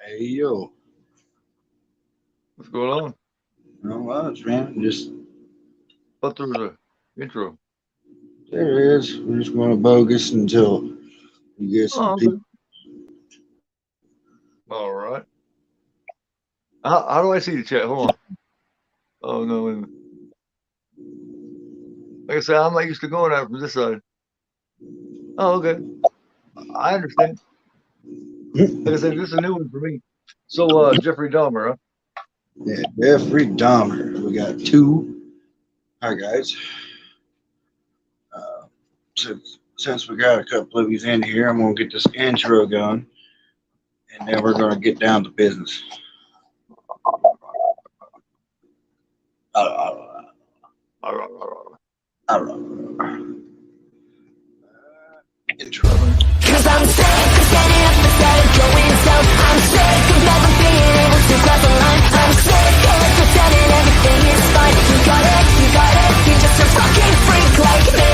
Hey, yo. What's going on? Not much, man. Just, Thought there was a intro. there it is. We're just going to bogus until we get some Oh, people. okay. All right. How do I see the chat? Hold on. Oh no. Like I said, I'm not used to going out from this side. Oh, okay. I understand. Like I said, this is a new one for me. So, Jeffrey Dahmer, huh? Yeah, Jeffrey Dahmer. We got two. Hi, guys. Uh, since we got a couple of you in here, I'm going to get this intro going, and then we're going to get down to business. Uh, Intro. Cause I'm sick of standing up instead of going south. I'm sick of never being able to cross the line. I'm sick of pretending everything is fine. You got it, you're just a fucking freak like me.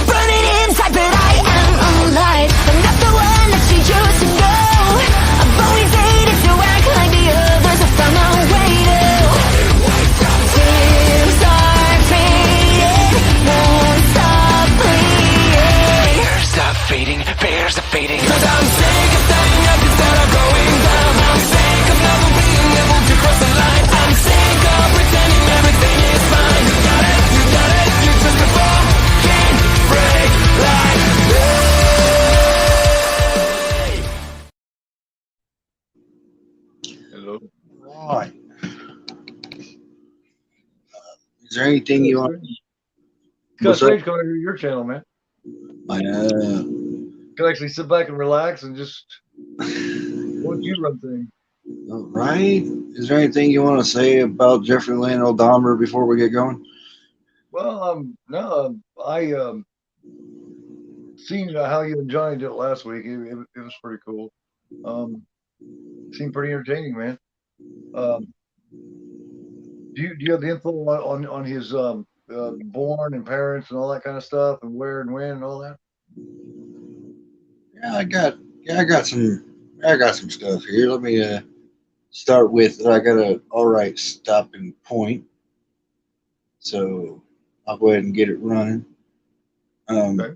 Burning inside but I am alive. I'm not the one that you used to know. I've always hated to act like the others. I found my way to tears are fading, won't stop bleeding. Bears are fading. Cause I'm sick of standing up instead of going down. I'm sick of never being able to cross the line. I'm sick of pretending everything is fine. You got it, you're just a fucking freak like me. Hello. Right. Is there anything you want? It's kind of What's up? strange coming to your channel, man. Uh, You can actually sit back and relax and just watch you run things. all right. Is there anything you want to say about Jeffrey Lynn Dahmer before we get going? Well, no, I seen how you and Johnny did it last week. It was pretty cool. Um, Seemed pretty entertaining, man. Um, do you have the info on his born and parents and all that kind of stuff and where and when and all that? Yeah, I got some stuff here. Let me start with I got a all right stopping point, so I'll go ahead and get it running. Um, Okay.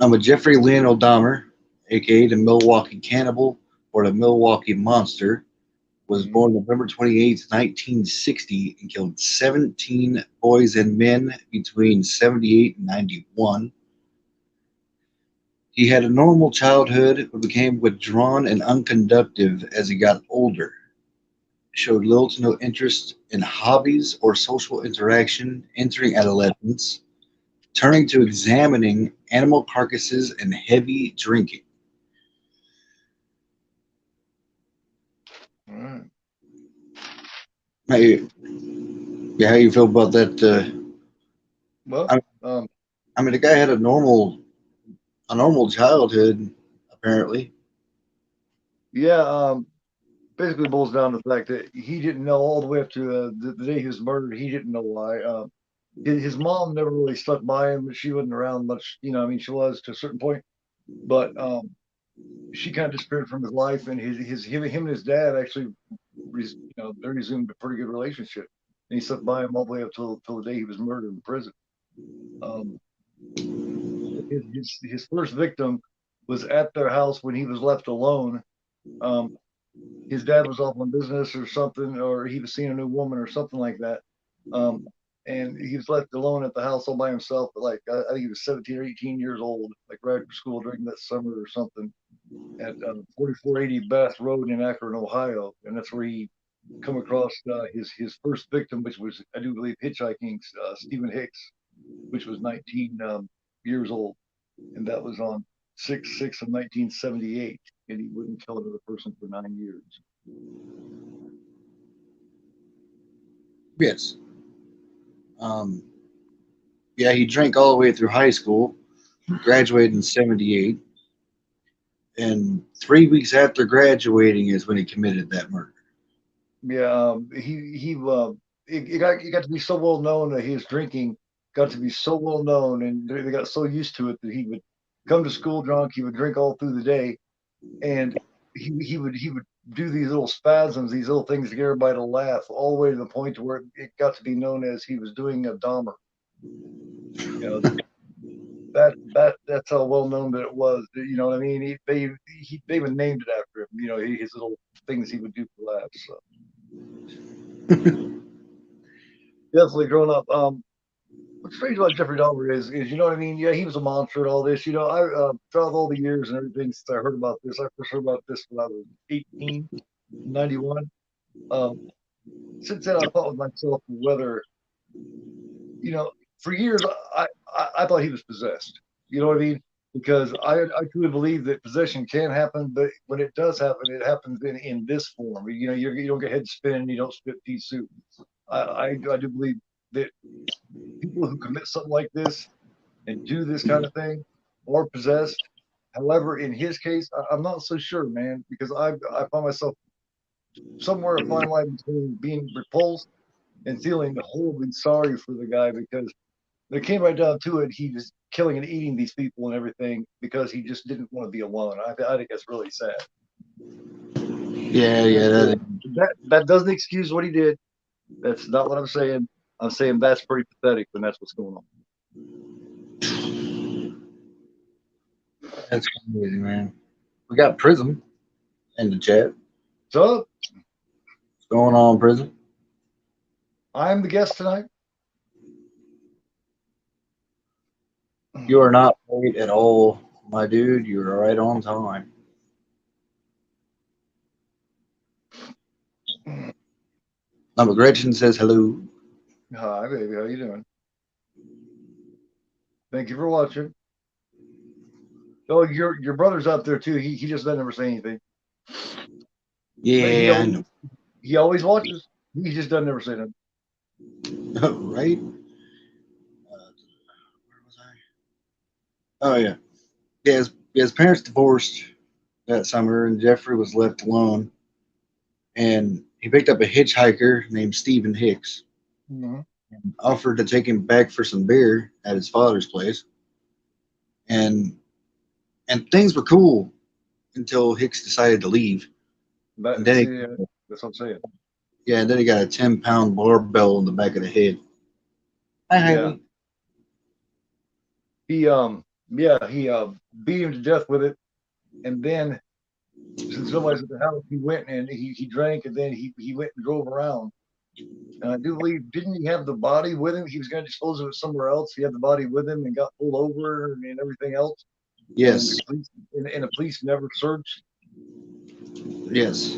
I'm a Jeffrey Lynn Dahmer, aka the Milwaukee Cannibal or the Milwaukee Monster, was Mhm. born November 28th, 1960, and killed 17 boys and men between 78 and 91. He had a normal childhood, but became withdrawn and unconductive as he got older. Showed little to no interest in hobbies or social interaction entering adolescence, turning to examining animal carcasses and heavy drinking. All right. Hey, yeah, how you feel about that? Well, I, I mean, the guy had a normal childhood, apparently. yeah. Basically boils down to the fact that he didn't know all the way up to the day he was murdered. He didn't know why. His mom never really stuck by him. She wasn't around much. I mean, she was to a certain point, but she kind of disappeared from his life. And him and his dad actually, they resumed a pretty good relationship. And he stuck by him all the way up till the day he was murdered in prison. Um, his first victim was at their house when he was left alone. Um, his dad was off on business or something, or he was seeing a new woman or something like that. Um, and he was left alone at the house all by himself. But like I think he was 17 or 18 years old, like right after school during that summer or something, at 4480 Bath Road in Akron, Ohio, and that's where he come across his first victim, which was I do believe hitchhiking, Stephen Hicks, which was 19 years old, and that was on 6/6 of 1978, and he wouldn't kill another person for 9 years. Yes. Um, yeah, he drank all the way through high school, graduated in 78, and 3 weeks after graduating is when he committed that murder. Yeah, it got to be so well known that his drinking got to be so well known, and they got so used to it that he would come to school drunk. He would drink all through the day, and he would do these little spasms, these little things to get everybody to laugh, all the way to the point to where it got to be known as he was doing a Dahmer. You know, that's how well known that it was. You know what I mean? They even named it after him. You know, his little things he would do for laughs. So. Definitely growing up. What's strange about Jeffrey Dahmer is you know what I mean? Yeah, he was a monster and all this. You know, I throughout all the years and everything since I heard about this, I first heard about this when I was 18, 91. Since then, I thought with myself whether, you know, for years I thought he was possessed. You know what I mean? Because I truly believe that possession can happen, but when it does happen, it happens in this form. You know, you don't get head spinning, you don't spit pea soup. I do believe that people who commit something like this and do this kind of thing are possessed. However, in his case, I'm not so sure, man, because I find myself somewhere a fine line between being repulsed and feeling horribly sorry for the guy, because it came right down to it. He was killing and eating these people and everything because he just didn't want to be alone. I think that's really sad. Yeah. That doesn't excuse what he did. That's not what I'm saying. I'm saying that's pretty pathetic when that's what's going on. That's crazy, man. We got Prism in the chat. So, What's going on, Prism? I'm the guest tonight. You are not late at all, my dude. You are right on time. Mama Gretchen says hello. Hi, baby. How you doing? Thank you for watching. Oh, your brother's out there too. He just doesn't ever say anything. Yeah, I know. He always watches. He just doesn't ever say nothing. Right? Where was I? Oh, yeah. His parents divorced that summer, and Jeffrey was left alone. And he picked up a hitchhiker named Stephen Hicks Mm-hmm. and offered to take him back for some beer at his father's place. And things were cool until Hicks decided to leave. That's what I'm saying. Yeah, and then he got a 10-pound barbell in the back of the head. Yeah. He beat him to death with it, and then since nobody's at the house, he went and he drank, and then he went and drove around. And I do believe, didn't he have the body with him? He was going to dispose of it somewhere else. He had the body with him and got pulled over and everything else. Yes. And the police never searched. Yes.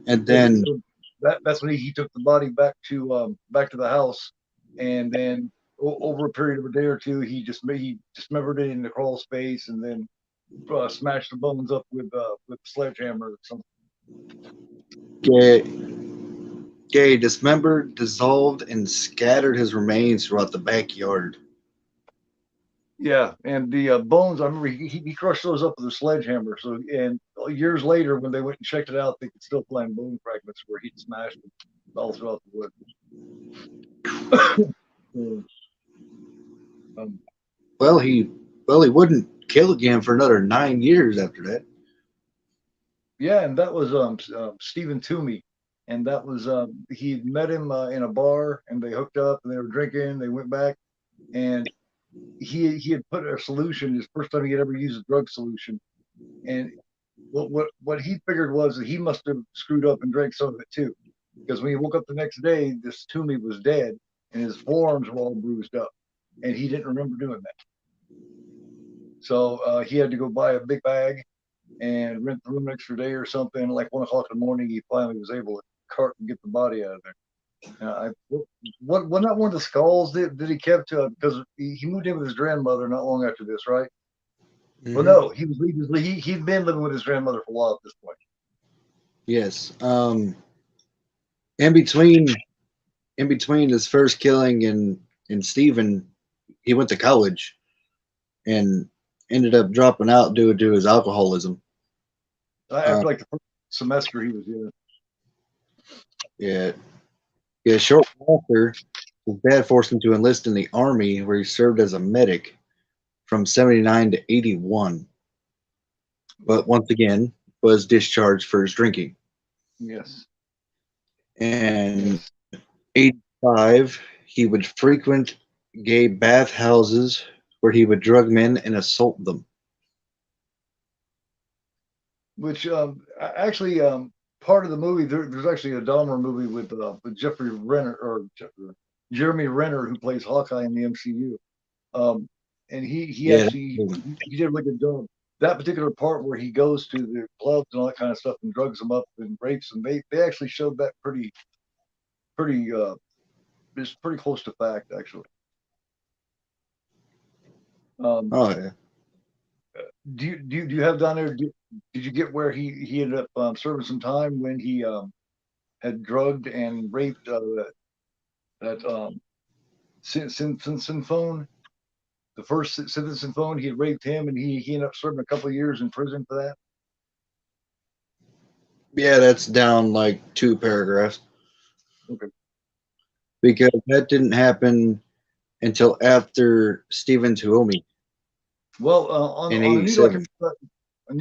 And then so that's when he took the body back to the house, and then over a period of a day or two, he dismembered it in the crawl space, and then smashed the bones up with a sledgehammer or something. Gay dismembered, dissolved, and scattered his remains throughout the backyard. Yeah, and the bones, I remember he crushed those up with a sledgehammer. So, and years later, when they went and checked it out, they could still find bone fragments where he'd smashed them all throughout the wood. Well, he wouldn't kill again for another 9 years after that. Yeah, and that was Stephen Twomey, and that was he met him in a bar, and they hooked up, and they were drinking. They went back, and he had put a solution. His first time he had ever used a drug solution, and what he figured was that he must have screwed up and drank some of it too, because when he woke up the next day, this Twomey was dead, and his forearms were all bruised up, and he didn't remember doing that. So he had to go buy a big bag and rent the room an extra day or something. Like 1 o'clock in the morning, he finally was able to cart and get the body out of there. Wasn't that one of the skulls that he kept? Because he moved in with his grandmother not long after this, right? Mm-hmm. Well, no, he'd been living with his grandmother for a while at this point. Yes. In between his first killing and Stephen, he went to college and ended up dropping out due to his alcoholism. After like the first semester he was in. Yeah. Shortly after, His dad forced him to enlist in the Army, where he served as a medic from 79 to 81. But once again, was discharged for his drinking. Yes. And 85, he would frequent gay bathhouses where he would drug men and assault them. Which actually part of the movie there's actually a Dahmer movie with Jeffrey Renner or Jeremy Renner, who plays Hawkeye in the MCU, and he actually he did a really good job. That particular part where he goes to the clubs and all that kind of stuff and drugs them up and rapes them, they actually showed that pretty it's pretty close to fact, actually. Oh yeah. Do you have down there? Did you get where he ended up serving some time when he had drugged and raped that Simpson phone? The first Simpson phone, he had raped him, and he ended up serving a couple of years in prison for that. Yeah, that's down like 2 paragraphs. Okay. Because that didn't happen until after Stephen Twomey. Well, on in a new 87.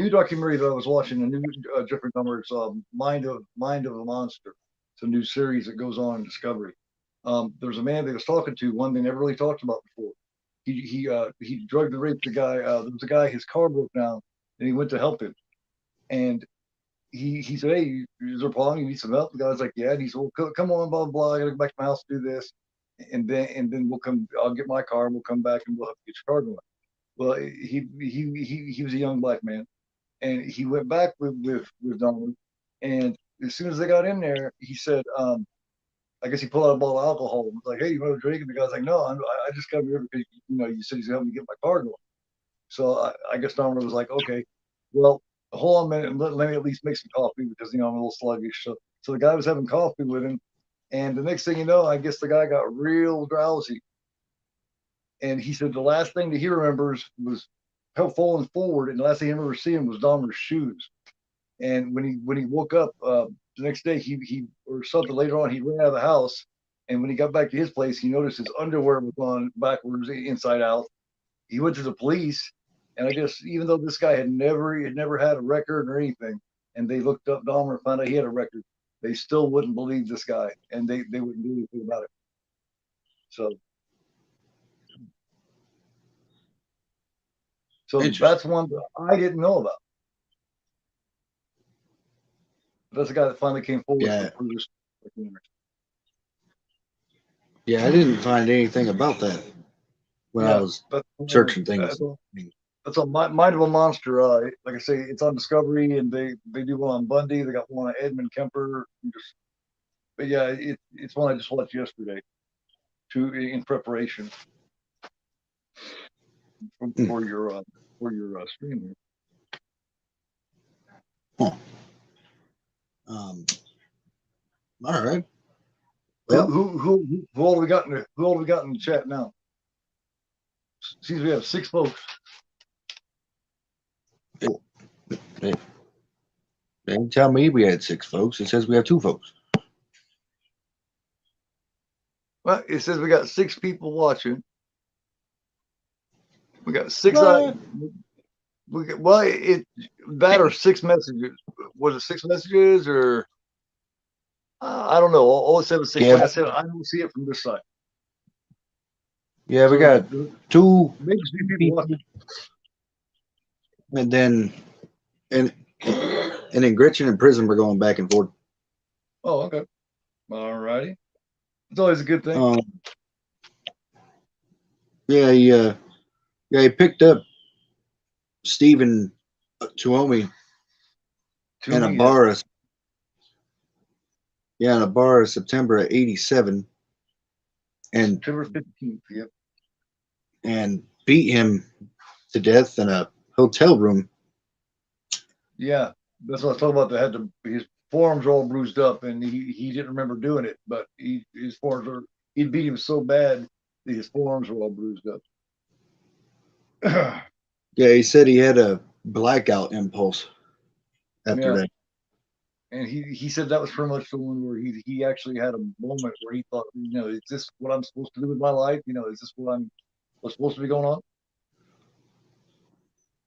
documentary that I was watching, a new Jeffrey Dahmer, it's Mind of a Monster. It's a new series that goes on in Discovery. There's a man they was talking to, one they never really talked about before. He drugged and raped the guy. There was a guy, his car broke down, and he went to help him. And he said, "Hey, is there a problem? You need some help?" The guy's like, "Yeah." And he said, "Well, come on, blah blah blah. I gotta go back to my house to do this, and then we'll come. I'll get my car and we'll come back and we'll have to get your car going." Well, he was a young black man, and he went back with Dahmer, and as soon as they got in there, he said, I guess he pulled out a bottle of alcohol and was like, "Hey, you want a drink?" And the guy's like, "No, I just got here because you said he's gonna help me get my car going." So I guess Dahmer was like, "Okay, well, hold on a minute and let me at least make some coffee because I'm a little sluggish." So the guy was having coffee with him, and the next thing you know, I guess the guy got real drowsy. And he said the last thing that he remembers was falling forward, and the last thing he remember seeing was Dahmer's shoes. And when he woke up the next day, he or something later on, he ran out of the house, and when he got back to his place, he noticed his underwear was on backwards, inside out. He went to the police, and I guess even though this guy had never had a record or anything, and they looked up Dahmer and found out he had a record, they still wouldn't believe this guy, and they wouldn't do anything about it. So that's one that I didn't know about. That's the guy that finally came forward. Yeah. Yeah, I didn't find anything about that when I was searching things. That's on Mind of a Monster. Like I say, it's on Discovery, and they do one on Bundy. They got one on Edmund Kemper. But yeah, it's one I just watched yesterday, in preparation for your stream. Huh. All right. Well, who all have we got in the chat now? Seems we have 6 folks. They didn't tell me we had 6 folks. It says we have 2 folks. Well, it says we got 6 people watching. We got 6. That or 6 messages. Was it 6 messages or? I don't know. All it said was 6. Yeah. Like I said, I don't see it from this side. Yeah, we got 2 maybe people watching. And then Gretchen and Prism were going back and forth. Oh, okay. All righty. It's always a good thing. He picked up Stephen Twomey in a bar. In a bar September of '87, and September 15th. Yep. And beat him to death in a hotel room. Yeah, that's what I was talking about. They had his forearms are all bruised up, and he didn't remember doing it, but his forearms he'd beat him so bad that his forearms were all bruised up. Yeah, he said he had a blackout impulse after that. And he said that was pretty much the one where he actually had a moment where he thought, is this what I'm supposed to do with my life? Is this what's supposed to be going on?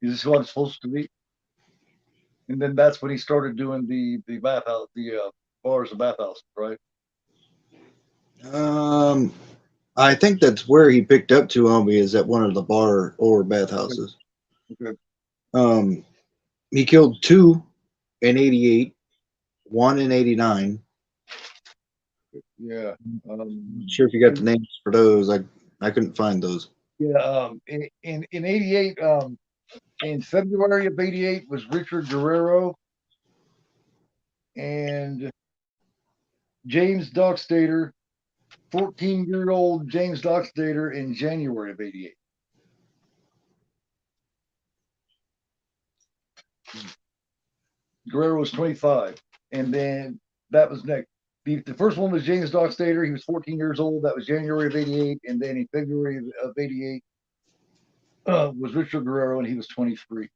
Is this who I'm supposed to be? And then that's when he started doing the bathhouse, the bars and bathhouse, right? I think that's where he picked up Twomey, is at one of the bar or bathhouses. Okay. He killed 2 in 88, 1 in 89. Yeah. Sure if you got the names for those. I couldn't find those. Yeah. In 88, in February of 88 was Richard Guerrero and James Dockstader, 14-year-old James Dockstader in January of 88. Guerrero was 25. And then that was next. The first one was James Dockstader. He was 14 years old. That was January of 88. And then in February of 88 was Richard Guerrero, and he was 23.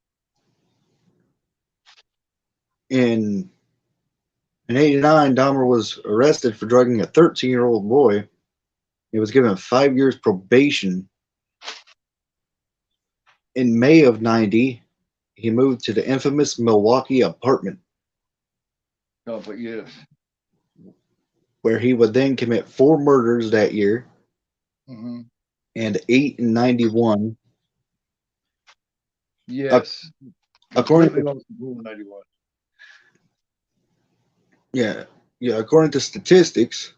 In 89, Dahmer was arrested for drugging a 13-year-old boy. He was given 5 years probation. In May of 90, he moved to the infamous Milwaukee apartment. Oh, but yes. Where he would then commit 4 murders that year. Mm-hmm. And 8 in 91. Yes. According to 91. Yeah, according to statistics,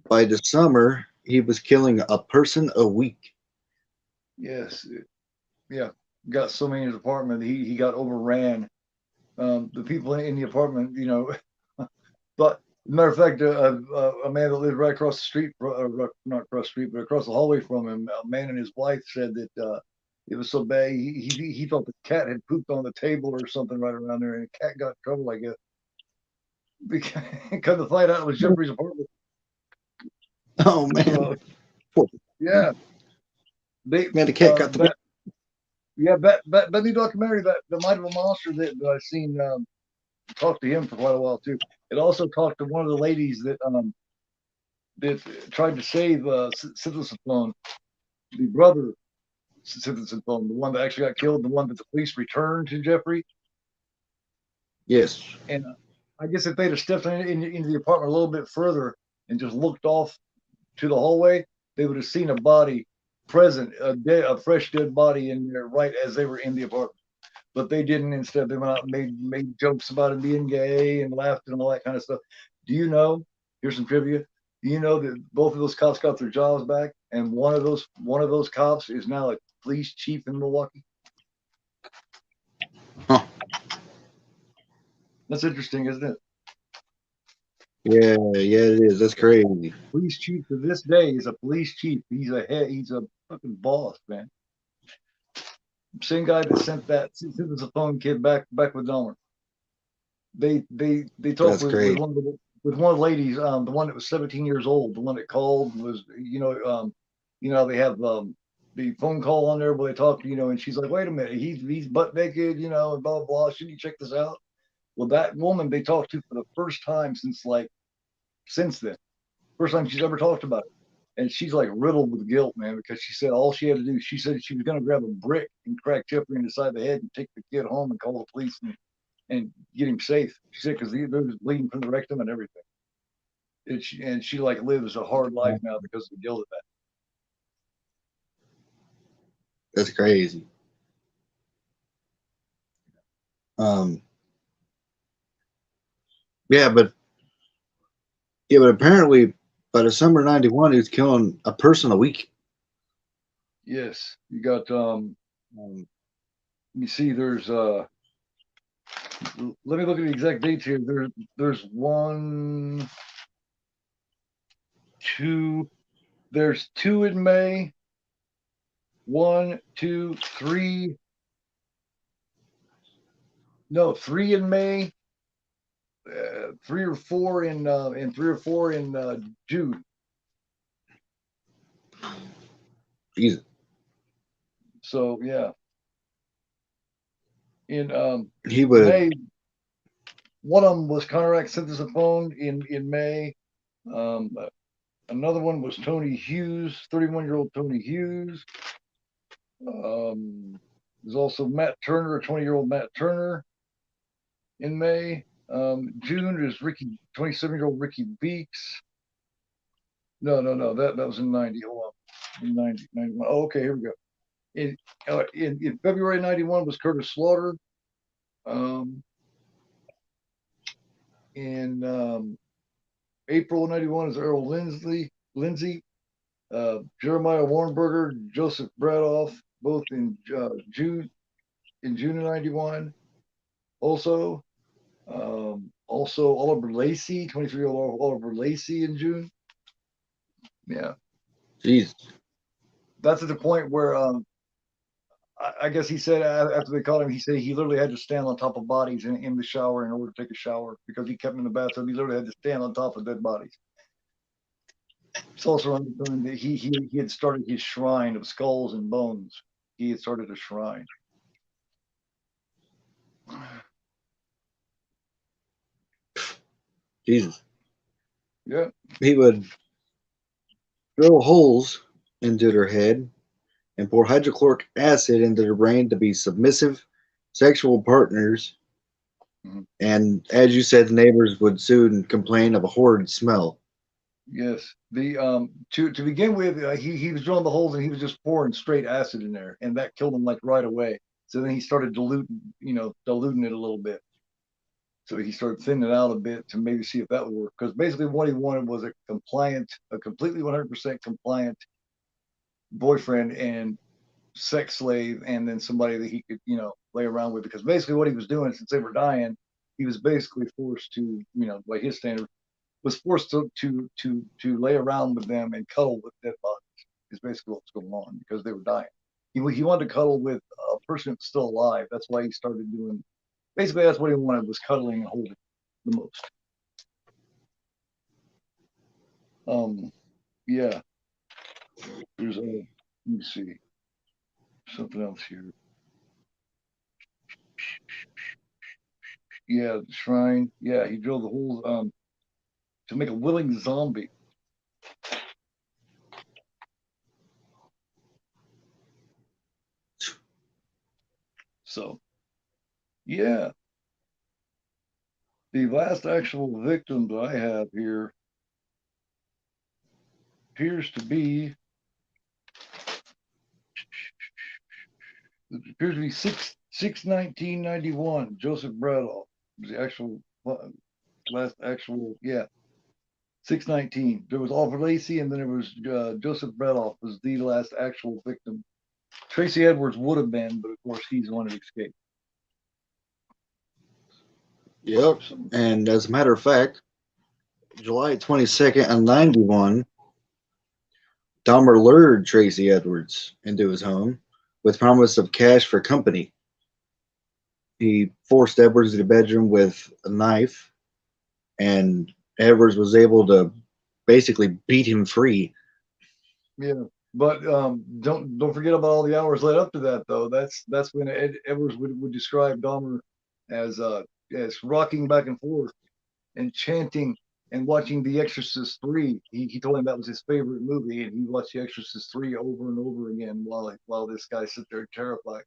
by the summer, he was killing a person a week. Yes. Yeah. Got so many in his apartment, he got overran. The people in the apartment, but matter of fact, a man that lived right across the street, not across the street, but across the hallway from him, a man and his wife said that it was so bad, he thought the cat had pooped on the table or something right around there, and the cat got in trouble, I guess. Come to find out, it was Jeffrey's apartment. Oh man! Yeah, the cat got the. That documentary, the Might of a Monster that I've seen, talked to him for quite a while too. It also talked to one of the ladies that tried to save Citizen, the brother Citizen, the one that actually got killed, the one that the police returned to Jeffrey. Yes. And I guess if they'd have stepped into the apartment a little bit further and just looked off to the hallway, they would have seen a body present, a fresh dead body in there right as they were in the apartment. But they didn't. Instead, they went out and made jokes about him being gay and laughed and all that kind of stuff. Do you know? Here's some trivia. Do you know that both of those cops got their jobs back, and one of those cops is now a police chief in Milwaukee? Huh. That's interesting, isn't it? Yeah, it is. That's crazy. Police chief to this day is a police chief. He's a fucking boss, man. Same guy that sent the phone kid back with Dahmer. They talked with one of the ladies, the one that was 17 years old, the one that called was, they have the phone call on there where they talk, and she's like, wait a minute, he's butt naked, and blah, blah, blah. Shouldn't you check this out? Well, that woman they talked to for the first time since then. First time she's ever talked about it. And she's like riddled with guilt, man, because she said all she had to do, she said she was going to grab a brick and crack Jeffrey in the side of the head and take the kid home and call the police and get him safe. She said because he was bleeding from the rectum and everything. And she like lives a hard life now because of the guilt of that. That's crazy. But apparently by the summer of 91, he was killing a person a week. Yes, you got you see there's let me look at the exact dates here. There's 1, 2, there's 2 in May, 1, 2, 3. No, 3 in May, 3 or 4 in 3 or 4 in June. Jesus. So yeah. In he would May, One of them was Conrad synthesiphone in May. Another one was Tony Hughes, 31-year-old Tony Hughes. There's also Matt Turner, a 20-year-old Matt Turner in May. June is 27-year-old Ricky Beeks. No, that was in 90. Hold on. In 90, 91. Oh, okay, here we go. In February 91 was Curtis Slaughter. In April 91 is Earl Lindsay, Jeremiah Warnberger, Joseph Bradoff, both in June of 91. Also Oliver Lacey, 23-year-old Oliver Lacey in June. Yeah. Jeez. That's at the point where I guess he said after they caught him, he said he literally had to stand on top of bodies in the shower in order to take a shower because he kept them in the bathtub. He literally had to stand on top of dead bodies. It's also understood that he had started his shrine of skulls and bones. He had started a shrine. Jesus. Yeah. He would drill holes into their head and pour hydrochloric acid into their brain to be submissive sexual partners. Mhm. And as you said, the neighbors would soon complain of a horrid smell. Yes. The to begin with, he was drilling the holes and he was just pouring straight acid in there, and that killed him like right away. So then he started diluting it a little bit. So he started thinning it out a bit to maybe see if that would work. Because basically what he wanted was a completely 100% compliant boyfriend and sex slave, and then somebody that he could, lay around with. Because basically what he was doing, since they were dying, he was basically forced to, by his standard, was forced to lay around with them and cuddle with dead bodies. Is basically what's going on because they were dying. He wanted to cuddle with a person that's still alive. That's why he started doing. Basically, that's what he wanted, was cuddling and holding the most. Yeah. There's a. Let me see. Something else here. Yeah, the shrine. Yeah, he drilled the holes to make a willing zombie. So, yeah. The last actual victim that I have here appears to be 6/19/91. Joseph Bradoff was the actual last actual 6/19. There was Oliver Lacey, and then there was Joseph Bradoff was the last actual victim. Tracy Edwards would have been, but of course he's the one that escaped. Yep. And as a matter of fact, July 22nd of 91, Dahmer lured Tracy Edwards into his home with promise of cash for company. He forced Edwards to the bedroom with a knife, and Edwards was able to basically beat him free. Yeah, but don't forget about all the hours led up to that, though. That's when Edwards would describe Dahmer as rocking back and forth and chanting and watching The Exorcist 3. He told him that was his favorite movie, and he watched The Exorcist 3 over and over again while this guy sit there terrified.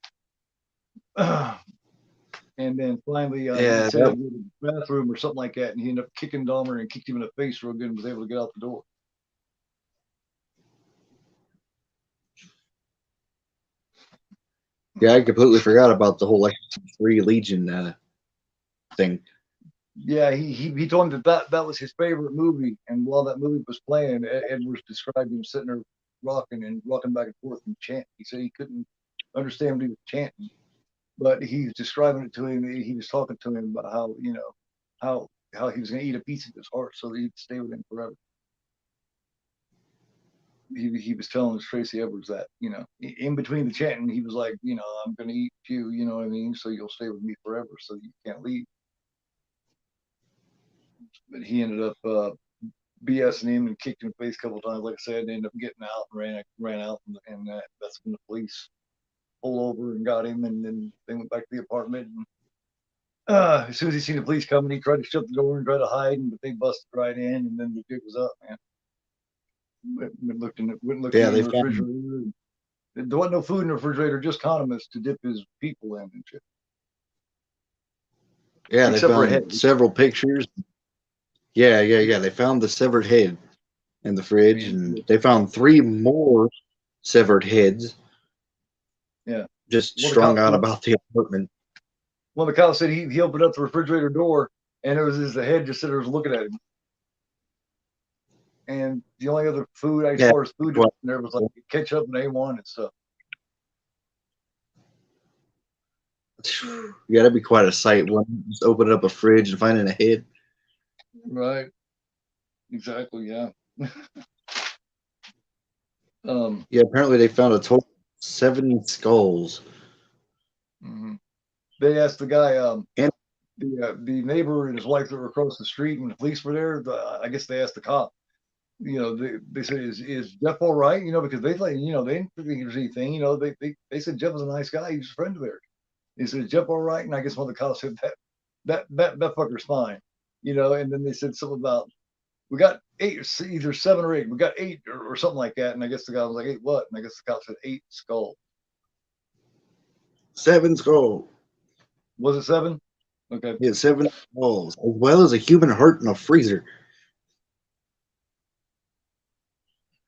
And then finally, he said he was in the bathroom or something like that, and he ended up kicking Dahmer and kicked him in the face real good and was able to get out the door. Yeah, I completely forgot about the whole Exorcist 3 Legion thing. Yeah, he told him that was his favorite movie, and while that movie was playing, Edwards described him sitting there rocking back and forth and chanting. He said he couldn't understand what he was chanting, but he was describing it to him. He was talking to him about how how he was going to eat a piece of his heart so that he'd stay with him forever. He was telling Tracy Edwards that, in between the chanting, he was like, I'm going to eat you, you know what I mean? So you'll stay with me forever, so you can't leave. But he ended up BSing him and kicked him in the face a couple of times. Like I said, ended up getting out and ran out, and that's when the police pulled over and got him, and then they went back to the apartment and As soon as he seen the police coming, he tried to shut the door and try to hide, but they busted right in, and then the jig was up, man. Went looked in Yeah, the they found. refrigerator. There wasn't no food in the refrigerator, just condiments to dip his people in and shit. Yeah, they Except for a found head. several pictures. Yeah. They found the severed head in the fridge, and they found 3 more severed heads. Yeah. Just Well, strung out about the apartment. the cop said he opened up the refrigerator door, and it was his head just sitting there looking at him. And the only other food, as far as food, there was like ketchup and A1 and stuff. Yeah, that'd be quite a sight. One just opening up a fridge and finding a head. Right. Exactly. Yeah. Yeah, apparently they found a total of 7 skulls. Mm-hmm. They asked the guy, and the neighbor and his wife that were across the street when the police were there. I guess they asked the cop. They said, "Is Jeff all right?" Because they they didn't think there was anything. They said Jeff was a nice guy. He was a friend of theirs. He said, "Is Jeff all right?" And I guess one of the cops said that fucker's fine. And then they said something about, we got 8, either 7 or 8. We got 8 or something like that. And I guess the guy was like, 8 what? And I guess the cop said 8 skulls. 7 skulls. Was it 7? Okay. Yeah, 7 skulls, as well as a human heart in a freezer.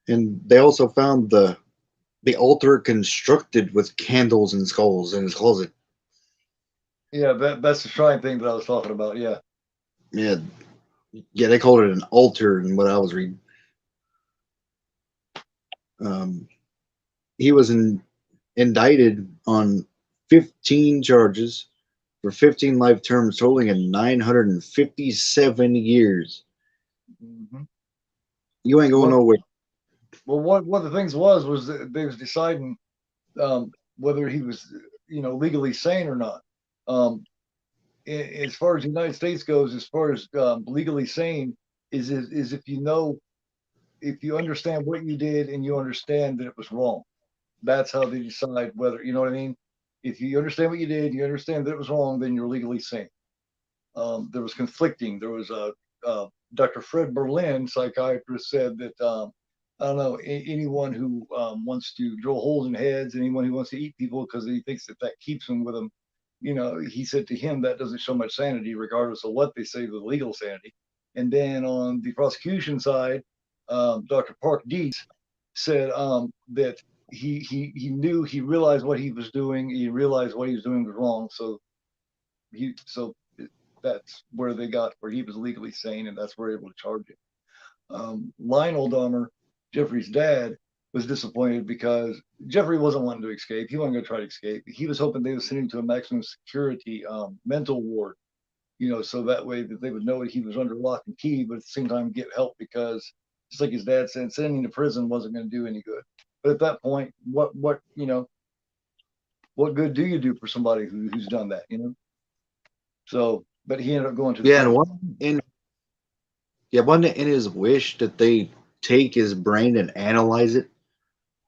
And they also found the altar constructed with candles and skulls in his closet. Yeah, that's the shrine thing that I was talking about. Yeah. Yeah, they called it an altar in what I was reading. He was indicted on 15 charges for 15 life terms, totaling in 957 years. Mm-hmm. You ain't going nowhere. Well, one of the things was that they was deciding whether he was, legally sane or not. As far as the United States goes, as far as legally sane, is if you understand what you did and you understand that it was wrong. That's how they decide whether, you know what I mean? If you understand what you did, you understand that it was wrong, then you're legally sane. There was conflicting. There was Dr. Fred Berlin, psychiatrist, said that I don't know, anyone who wants to drill holes in heads, anyone who wants to eat people because he thinks that keeps them with him. He said to him that doesn't show much sanity, regardless of what they say with legal sanity. And then on the prosecution side, Dr. Park Dietz said that he knew, he realized what he was doing. He realized what he was doing was wrong. So that's where they got where he was legally sane, and that's where they were able to charge him. Lionel Dahmer, Jeffrey's dad, was disappointed because Jeffrey wasn't wanting to escape. He wasn't going to try to escape. He was hoping they would send him to a maximum security mental ward, so that way that they would know that he was under lock and key, but at the same time get help, because just like his dad said, sending him to prison wasn't going to do any good. But at that point, what good do you do for somebody who's done that, So, but he ended up going to the and wasn't it in his wish that they take his brain and analyze it?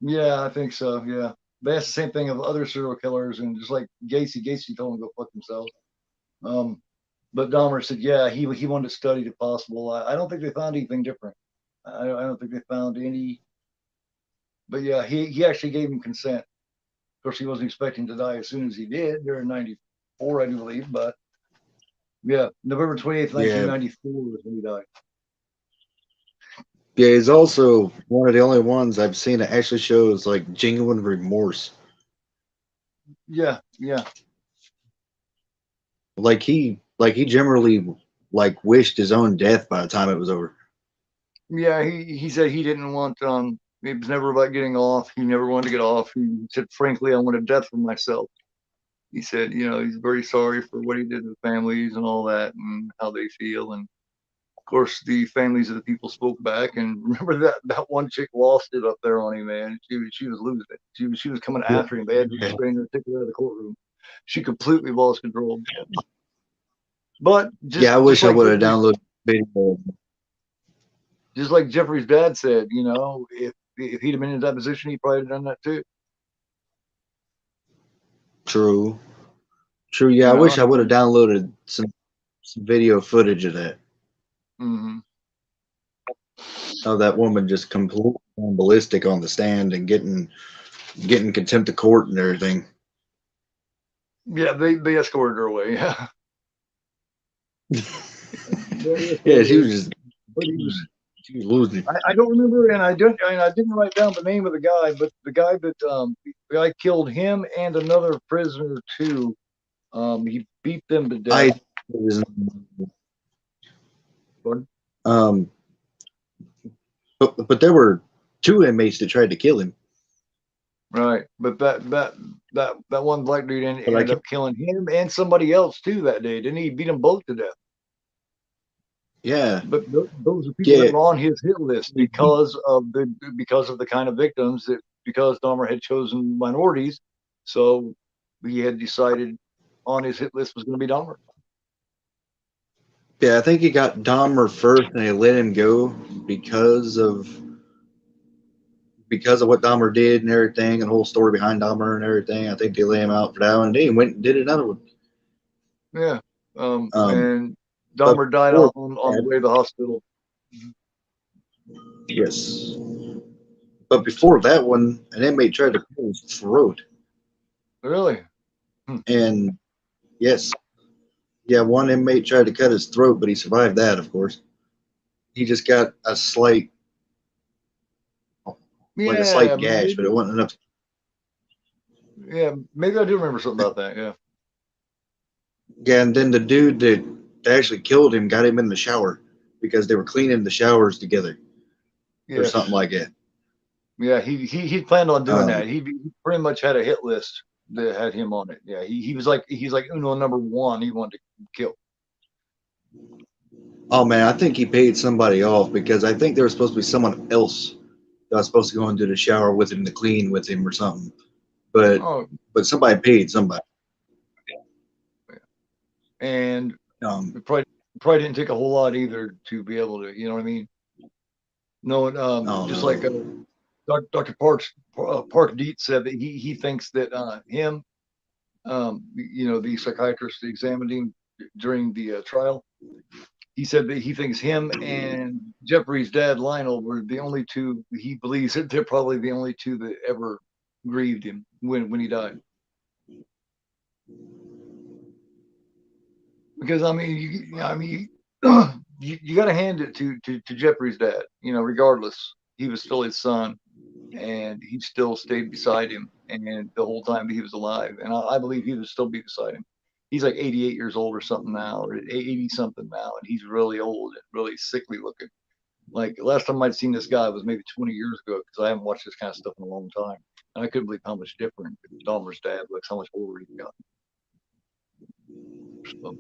Yeah, I think so. Yeah, that's the same thing of other serial killers, and just like Gacy told him to go fuck himself. But Dahmer said, yeah, he wanted to study if possible. I don't think they found anything different. I don't think they found any. But yeah, he actually gave him consent. Of course, he wasn't expecting to die as soon as he did. There in '94, I do believe. But yeah, November 28th, 1994 was when he died. Yeah, he's also one of the only ones I've seen that actually shows like genuine remorse. Yeah. Like he generally wished his own death by the time it was over. Yeah, he said he didn't want it was never about getting off. He never wanted to get off. He said, frankly, I wanted death for myself. He said, he's very sorry for what he did to the families and all that and how they feel. And of course, the families of the people spoke back. And remember that one chick lost it up there on him, man. She was losing it. She was coming after him. They had to restrain her and take her out of the courtroom. She completely lost control. But I wish I would have downloaded video. Just like Jeffrey's dad said, if he'd have been in that position, he probably have done that too. True. True. Yeah, I wish I would have downloaded some video footage of that. Mm-hmm. Of that woman just completely going ballistic on the stand and getting contempt of court and everything. Yeah, they escorted her away. Yeah. Yeah, she was just was, she was losing. I don't remember, and I didn't write down the name of the guy, but the guy killed him and another prisoner too. He beat them to death. But there were 2 inmates that tried to kill him. Right, but that one black dude ended up killing him and somebody else too that day, didn't he? Beat them both to death. Yeah, but those are people that were on his hit list because of the kind of victims that because Dahmer had chosen minorities, so he had decided on his hit list was going to be Dahmer. Yeah, I think he got Dahmer first, and they let him go because of what Dahmer did and everything, and the whole story behind Dahmer and everything. I think they let him out for that one, and then he went and did another one. Yeah, and Dahmer died on the way to the hospital. Yes, but before that one, an inmate tried to cut his throat. Really? And yes, yeah, one inmate tried to cut his throat, but he survived that. Of course, he just got a slight. Like a slight gash, but it wasn't enough. Yeah, maybe I do remember something about that. Yeah. Yeah, and then the dude that actually killed him got him in the shower because they were cleaning the showers together, or something like that. Yeah, he planned on doing that. He pretty much had a hit list that had him on it. Yeah, he's like Uno number 1. He wanted to kill. Oh man, I think he paid somebody off because I think there was supposed to be someone else that was supposed to go into the shower with him to clean with him or something. But somebody paid somebody. And it probably didn't take a whole lot either to be able to, you know what I mean? No, just like Dr. Park Dietz said that he thinks that him, the psychiatrist that examined him during the trial, he said that he thinks him and Jeffrey's dad, Lionel, were the only 2. He believes that they're probably the only 2 that ever grieved him when he died. Because you got to hand it to Jeffrey's dad. Regardless, he was still his son, and he still stayed beside him, and the whole time that he was alive. And I believe he would still be beside him. He's like 88 years old or something now, or 80 something now, and he's really old and really sickly looking. Like last time I'd seen this guy was maybe 20 years ago, because I haven't watched this kind of stuff in a long time, and I couldn't believe how much different Dahmer's dad looks, how much older he got. So,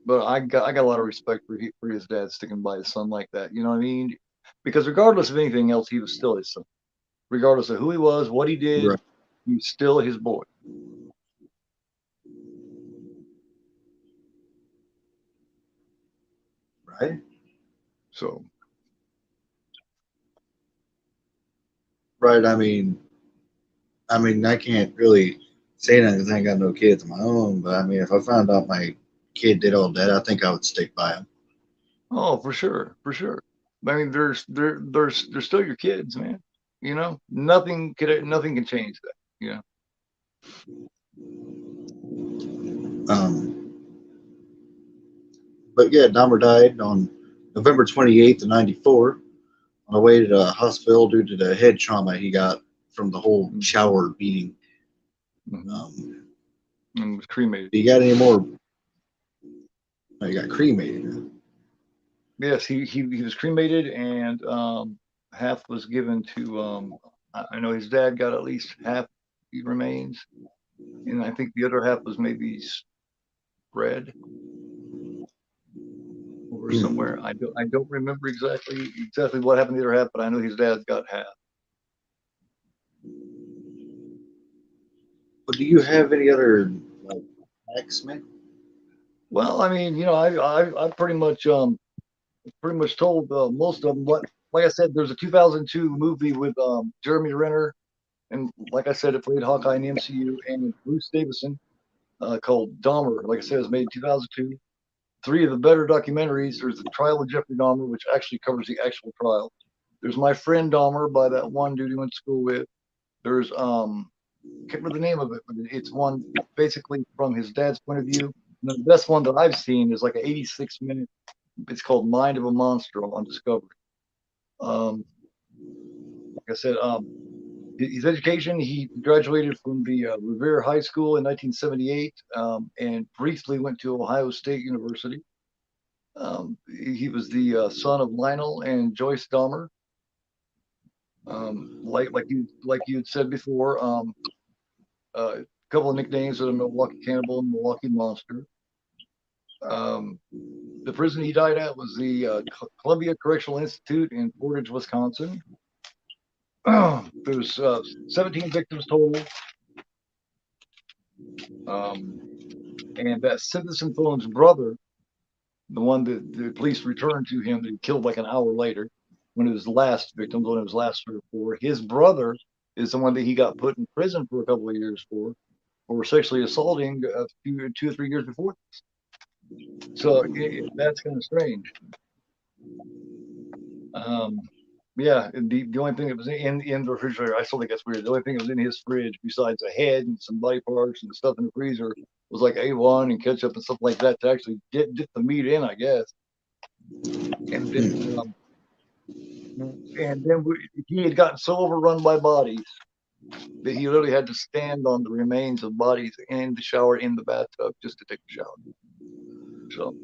but I got a lot of respect for his dad sticking by his son like that. You know what I mean? Because regardless of anything else, he was still his son. Regardless of who he was, what he did, right. He was still his boy. Right. So. Right. I mean, I can't really say nothing because I ain't got no kids of my own. But I mean, if I found out my kid did all that, I think I would stick by him. Oh, for sure. I mean, they're still your kids, man. Nothing can change that. But yeah, Dahmer died on November 28th of '94 on the way to the hospital due to the head trauma he got from the whole shower beating. And was cremated. You got any more? Oh, you got cremated. Yes, he was cremated, and half was given to. I know his dad got at least half the remains, and I think the other half was maybe spread over somewhere. I don't remember exactly what happened to the other half, but I know his dad got half. But do you have any other X-Men? Well, I mean, I pretty much told most of them. But like I said, there's a 2002 movie with Jeremy Renner, and like I said, it played Hawkeye in the MCU, and Bruce Davison. called Dahmer. Like I said, it was made in 2002. 3 of the better documentaries. There's the Trial of Jeffrey Dahmer, which actually covers the actual trial. There's My Friend Dahmer by that one dude he went to school with. There's can't remember the name of it, but it's one basically from his dad's point of view. And the best one that I've seen is like an 86-minute. It's called Mind of a Monster on Discovery. Like I said, his education, he graduated from the Revere High School in 1978 and briefly went to Ohio State University. He was the son of Lionel and Joyce Dahmer. Like you had said before, a couple of nicknames are the Milwaukee Cannibal and Milwaukee Monster. The prison he died at was the Columbia Correctional Institute in Portage, Wisconsin. There's 17 victims total. And that Citizen Phone's brother, the one that the police returned to him that he killed like an hour later, one of his last victims, one of his last 3 or 4, his brother is the one that he got put in prison for a couple of years for sexually assaulting 2 or 3 years before this. So that's kind of strange. Yeah, the only thing that was in the refrigerator, I still think that's weird. The only thing that was in his fridge, besides a head and some body parts and stuff in the freezer, was like A1 and ketchup and stuff like that to actually get the meat in, I guess. And then he had gotten so overrun by bodies that he literally had to stand on the remains of bodies in the shower in the bathtub just to take a shower. So,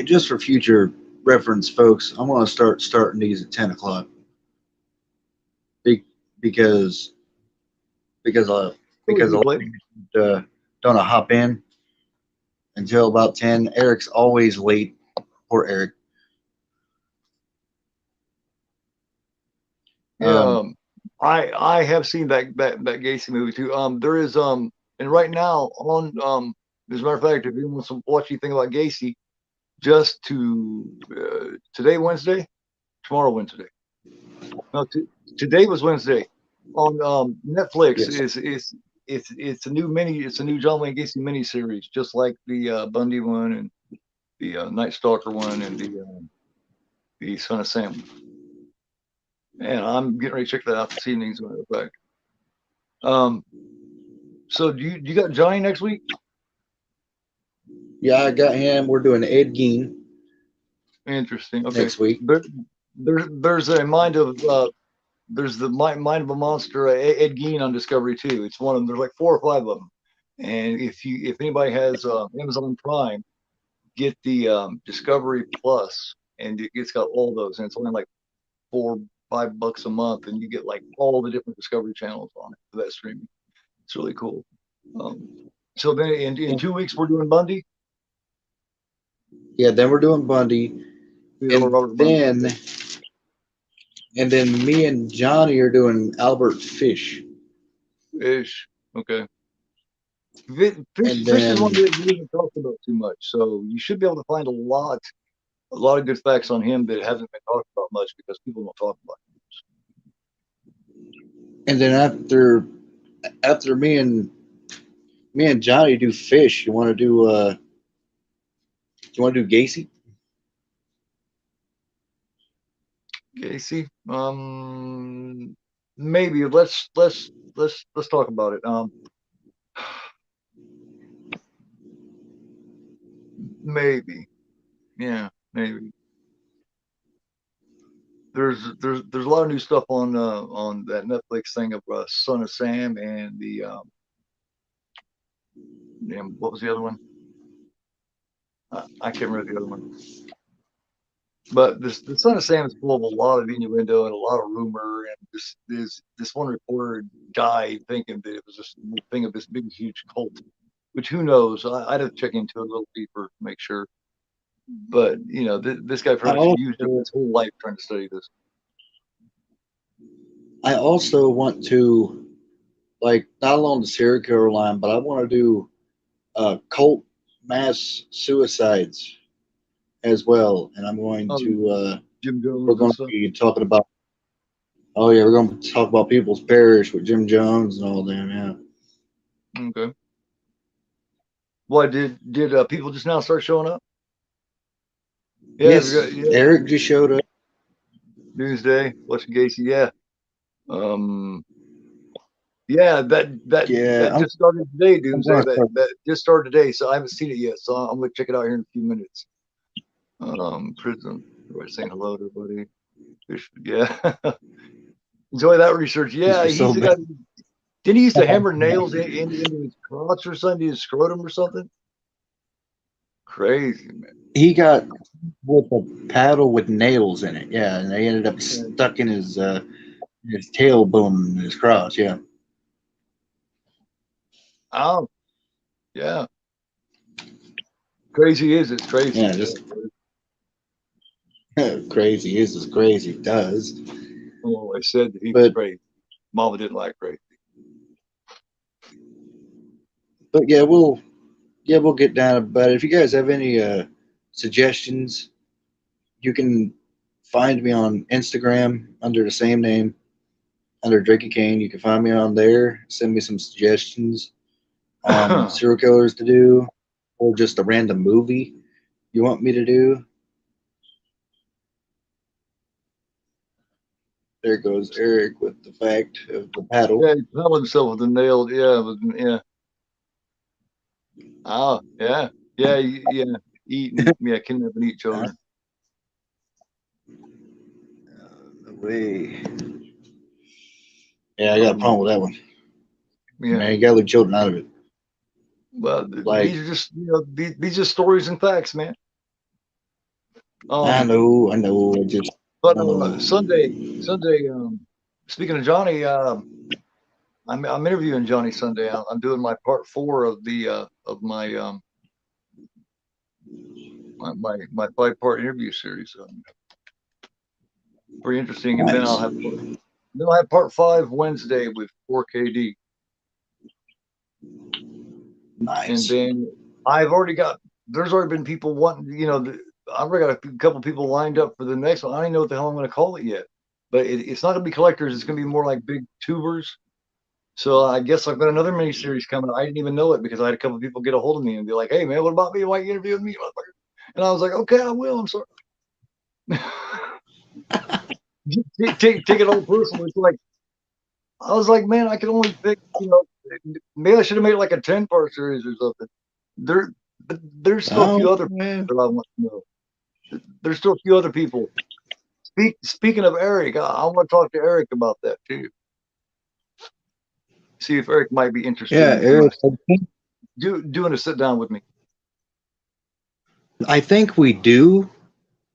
just for future reference, folks, I'm going to start starting these at 10 o'clock because I don't hop in until about 10. Eric's always late. Poor Eric. I have seen that Gacy movie too. There is and right now on as a matter of fact, if you want to watch anything about Gacy, just today Wednesday, tomorrow Wednesday. No, today was Wednesday on Netflix. Yes. It's a new John Wayne Gacy miniseries, just like the Bundy one and the Night Stalker one and the Son of Sam. And I'm getting ready to check that out this evening, as a matter of fact. So do you got Johnny next week? Yeah, I got him. We're doing Ed Gein. Interesting. Okay. Next week. There's a mind of there's the mind of a Monster Ed Gein on Discovery too. It's one of them. There's like 4 or 5 of them. And if anybody has Amazon Prime, get the Discovery Plus, and it's got all those, and it's only like $4-5 a month, and you get like all the different Discovery channels on it for that streaming. It's really cool. So then in 2 weeks we're doing Bundy. Yeah, then we're doing Bundy, and then me and Johnny are doing Albert Fish. Okay. Fish is one that we haven't talked about too much, so you should be able to find a lot of good facts on him that hasn't been talked about much because people don't talk about him. And then after me and Johnny do Fish, you want to do Gacy? Gacy, maybe let's talk about it. Maybe, yeah, maybe. There's a lot of new stuff on that Netflix thing of Son of Sam and the what was the other one? I can't remember the other one. But the Son of Sam is full of a lot of innuendo and a lot of rumor, and this one reporter died thinking that it was just a thing of this big huge cult, which who knows? I'd have to check into it a little deeper to make sure. But this guy probably used his whole life trying to study this. I also want to, like, not along the serial killer line, but I want to do cult mass suicides as well, and I'm going to Jim Jones. We're going to be talking about. Oh yeah, we're going to talk about People's Parish with Jim Jones and all them. Yeah. Okay. Why did people just now start showing up? Yes, yeah. Eric just showed up. Doomsday, watching Gacy. Yeah. Yeah, that Yeah, just started today, I'm Doomsday. gonna That start. that just started today, so I haven't seen it yet. So I'm gonna check it out here in a few minutes. Prison. Everybody saying hello to everybody. Yeah. Enjoy that research. Yeah, You're so he's the bad. guy. Didn't he used to hammer nails into his crotch or something, his scrotum or something? Crazy, man. He got with a paddle with nails in it. Yeah, and they ended up stuck in his tailbone and his cross. Yeah, Oh, yeah. Crazy is it's crazy. yeah, just crazy is as crazy does. Oh, I said that he was But crazy. Mama didn't like crazy. yeah, we'll get down about it. If you guys have any suggestions, you can find me on Instagram under the same name, under Drakey Kane. You can find me on there. Send me some suggestions on serial killers to do, or just a random movie you want me to do. There goes Eric with the fact of the paddle. Yeah, he held himself with a nail. Yeah. Oh, yeah. Yeah. Eating. Yeah, kidnap and eat children. Way. Yeah, I got a problem with that one. Yeah. Man, you gotta leave children out of it. Well, Like, these are just these are stories and facts, man. I know, I just But don't Sunday, know. speaking of Johnny, I'm interviewing Johnny Sunday. I'm doing my part 4 of the of my 5-part interview series. Pretty interesting. And then Nice. I'll have part 5 Wednesday with 4KD. Nice. And then there's already been people wanting, I've already got a couple people lined up for the next one. I don't even know what the hell I'm going to call it yet, but it's not going to be collectors. It's going to be more like big tubers. So I guess I've got another mini series coming. I didn't even know it because I had a couple of people get a hold of me and be like, "Hey man, what about me? Why you interviewing me, motherfucker?" And I was like, "Okay, I will. I'm sorry." take it all personal. It's like I was like, man, I can only pick, maybe I should have made it like a 10-part series or something. There's still a few other people that I want to know. There's still a few other people. Speaking of Eric, I want to talk to Eric about that too. See if Eric might be interested in Eric. doing a sit down with me. I think we do,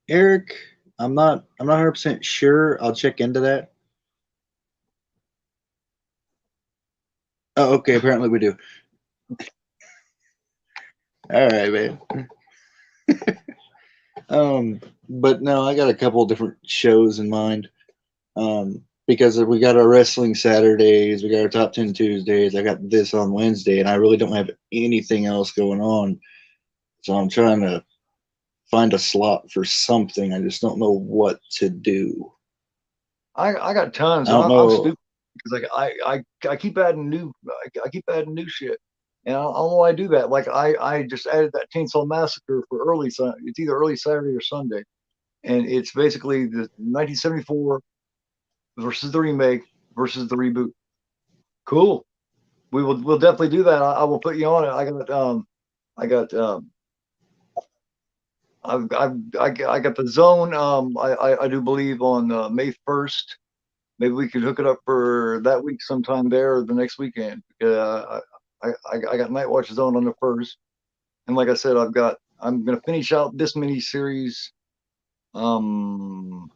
Eric. I'm not 100% sure. I'll check into that. Oh, okay. Apparently we do. All right, man. But no, I got a couple different shows in mind. Because we got our wrestling Saturdays, we got our top 10 Tuesdays. I got this on Wednesday, and I really don't have anything else going on. So I'm trying to find a slot for something. I just don't know what to do. I got tons. I don't I'm know. stupid because like I keep adding new shit, and I don't know why I do that. Like I just added that Chainsaw Massacre for early Sunday. It's either early Saturday or Sunday, and it's basically the 1974 versus the remake versus the reboot. Cool. We'll definitely do that. I will put you on it. I got the Zone. I do believe on May 1st. Maybe we could hook it up for that week sometime there or the next weekend. I got Night Watch Zone on the 1st, and like I said, I'm gonna finish out this mini series. Let me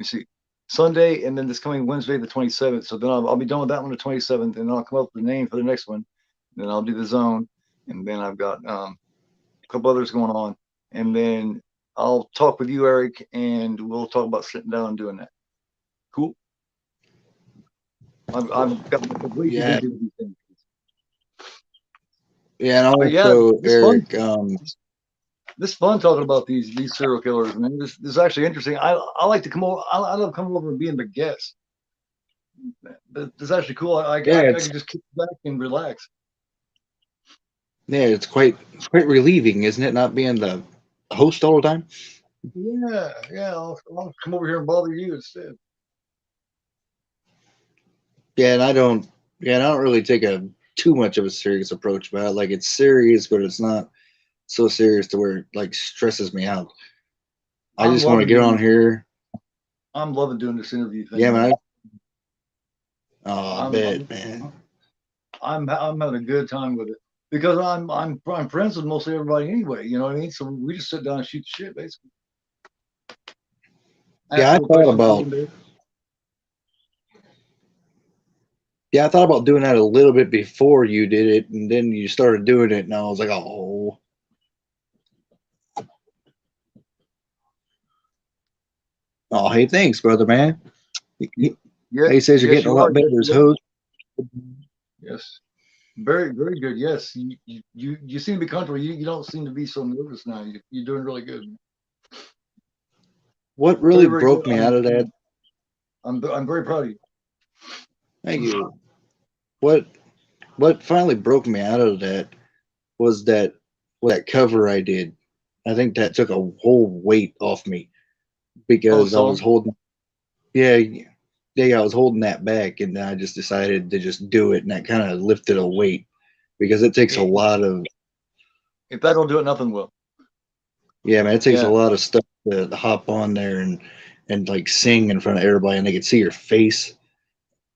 see, Sunday, and then this coming Wednesday, the 27th. So then I'll be done with that one, the 27th, and I'll come up with the name for the next one. Then I'll do the Zone, and then I've got a couple others going on, and then I'll talk with you, Eric, and we'll talk about sitting down and doing that. Cool. I've got way too busy with these things. Yeah, and also Eric. This is fun talking about these serial killers, man. This is actually interesting. I like to come over. I love coming over and being the guest. This is actually cool. I can just kick back and relax. Yeah, it's quite relieving, isn't it, not being the host all the time? Yeah, yeah. I'll come over here and bother you instead. Yeah, and I don't really take a too much of a serious approach about it. Like it's serious, but it's not so serious to where it like stresses me out. I I'm just want to loving get doing on this. here. I'm loving doing this interview thing, Yeah, man. man. Oh, I I'm bet, I'm man. I'm having a good time with it because I'm friends with mostly everybody anyway. You know what I mean? So we just sit down and shoot the shit, basically. Yeah, Ask little questions here and there. I thought about doing that a little bit before you did it, and then you started doing it, and I was like, oh, hey, thanks, brother, man. He, Yeah, he says you're yes, getting a you are. lot Yes, better as you are. host. Yes, very, very good. Yes, you seem to be comfortable. You don't seem to be so nervous now. You're doing really good. What Very, really very good. broke me out of that? I'm very proud of you. Thank you. What what finally broke me out of that was that cover I did. I think that took a whole weight off me Oh, because I was song. holding, yeah, yeah, I was holding that back, and then I just decided to just do it, and that kind of lifted a weight because it takes a If lot of, if that don't do it, nothing will. yeah, man, it takes a Yeah, lot of stuff to hop on there and like sing in front of everybody, and they can see your face,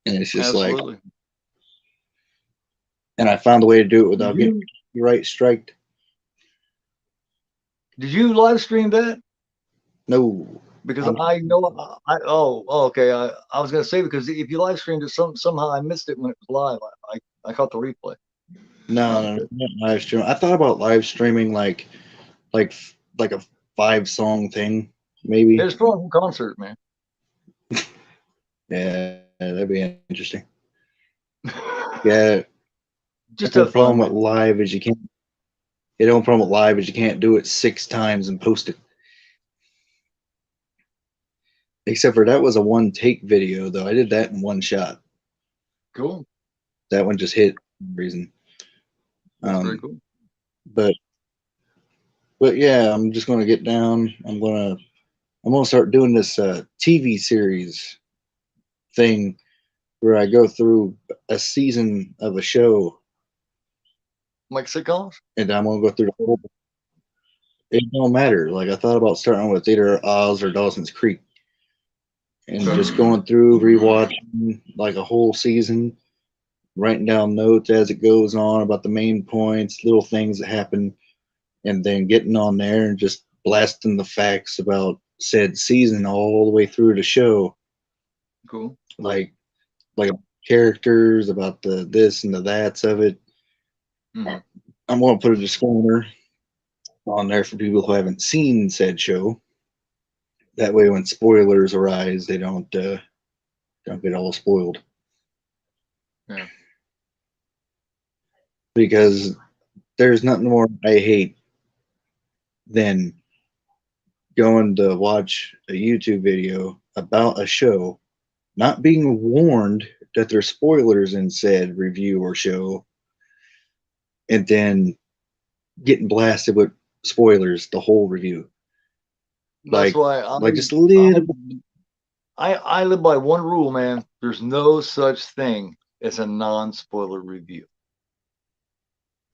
and it's just like, absolutely. and I found a way to do it Did without getting you right striked. did you live stream that? No, Because I'm I know okay. I was gonna say because if you live streamed it somehow I missed it when it was live. I caught the replay. no, Um, no, no, not live stream. I thought about live streaming like like a 5 song thing, maybe. it's from a concert, man. Yeah, that'd be interesting. Yeah, Just the have fun, problem with man. live is you can't. The only problem with live is you can't do it 6 times and post it. Except for that was a one take video though. I did that in one shot. Cool. That one just hit for some reason. That's very Um, cool. but but yeah, I'm just gonna get down. I'm gonna start doing this TV series thing where I go through a season of a show, Like sitcoms? and I'm gonna go through the whole. It don't matter. Like I thought about starting with either Oz or Dawson's Creek, and Okay. just going through rewatching like a whole season, writing down notes as it goes on about the main points, little things that happen, and then getting on there and just blasting the facts about said season all the way through the show, Cool. like like characters, about the this and the that's of it. Mhm. I'm gonna put a disclaimer on there for people who haven't seen said show. That way, when spoilers arise, they don't get all spoiled. Yeah. Because there's nothing more I hate than going to watch a YouTube video about a show, not being warned that there's spoilers in said review or show, and then getting blasted with spoilers the whole review. That's Like why like just a little. I live by one rule, man. There's no such thing as a non-spoiler review.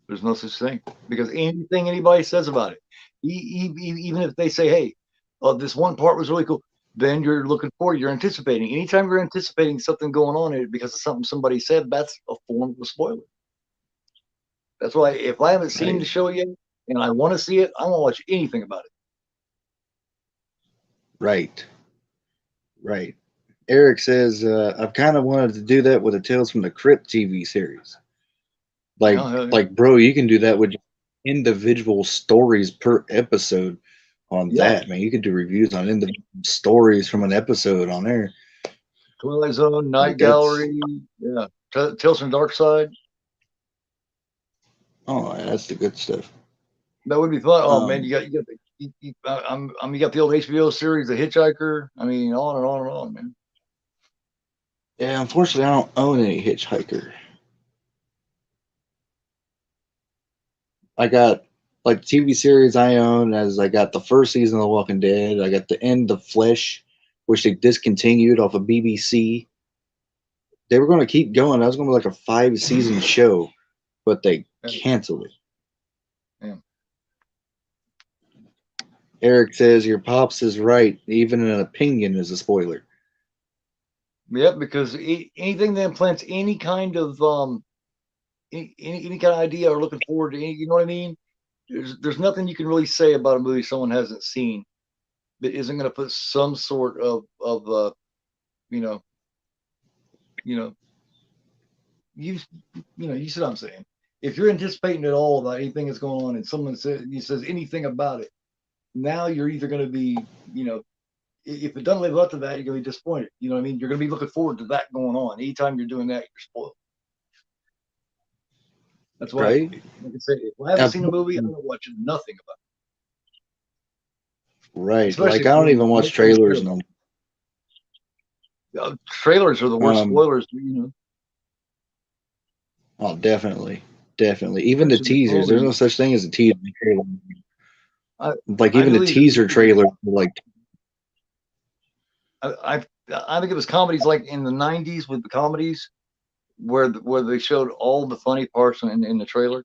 There's no such thing because anything anybody says about it, even if they say, "Hey, this one part was really cool," then you're looking forward. You're anticipating. Anytime you're anticipating something going on in it because of something somebody said, that's a form of a spoiler. That's why if I haven't seen the Right, show yet and I want to see it, I won't watch anything about it. right, right. Eric says I've kind of wanted to do that with the Tales from the Crypt TV series. Yeah, hell yeah. Bro, you can do that with individual stories per episode on Yeah. that, man. You could do reviews on individual stories from an episode on there. Twilight Zone, Night Like that's Gallery, yeah, Tales from Dark Side. oh, that's the good stuff. That would be fun. Oh man, Um, you got the you got the old HBO series, The Hitchhiker. I mean, on and on and on, man. yeah, unfortunately, I don't own any Hitchhiker. I got like the TV series I own, as I got the first season of The Walking Dead. I got the End of Flesh, which they discontinued off of BBC. They were going to keep going. That was going to be like a 5-season show, but they canceled it. Yeah. Eric says your pops is right. Even an opinion is a spoiler. Yep, because anything that implants any kind of any kind of idea or looking forward to any, you know what I mean? There's nothing you can really say about a movie someone hasn't seen that isn't going to put some sort of you know you you you see what I'm saying. If you're anticipating at all about anything that's going on and someone says anything about it, now you're either going to be, if it doesn't live up to that, you're going to be disappointed. You know what I mean? You're going to be looking forward to that going on. Anytime you're doing that, you're spoiled. That's why, Right? like I say, if I haven't seen a movie, I'm not watching nothing about it. Right. Especially Like I don't even watch trailers no more. Trailers are the worst spoilers, Oh, definitely. Definitely. Even the teasers. There's no such thing as a teaser trailer. Like even the teaser trailer, like I think it was comedies like in the '90s with the comedies where they showed all the funny parts in the trailer.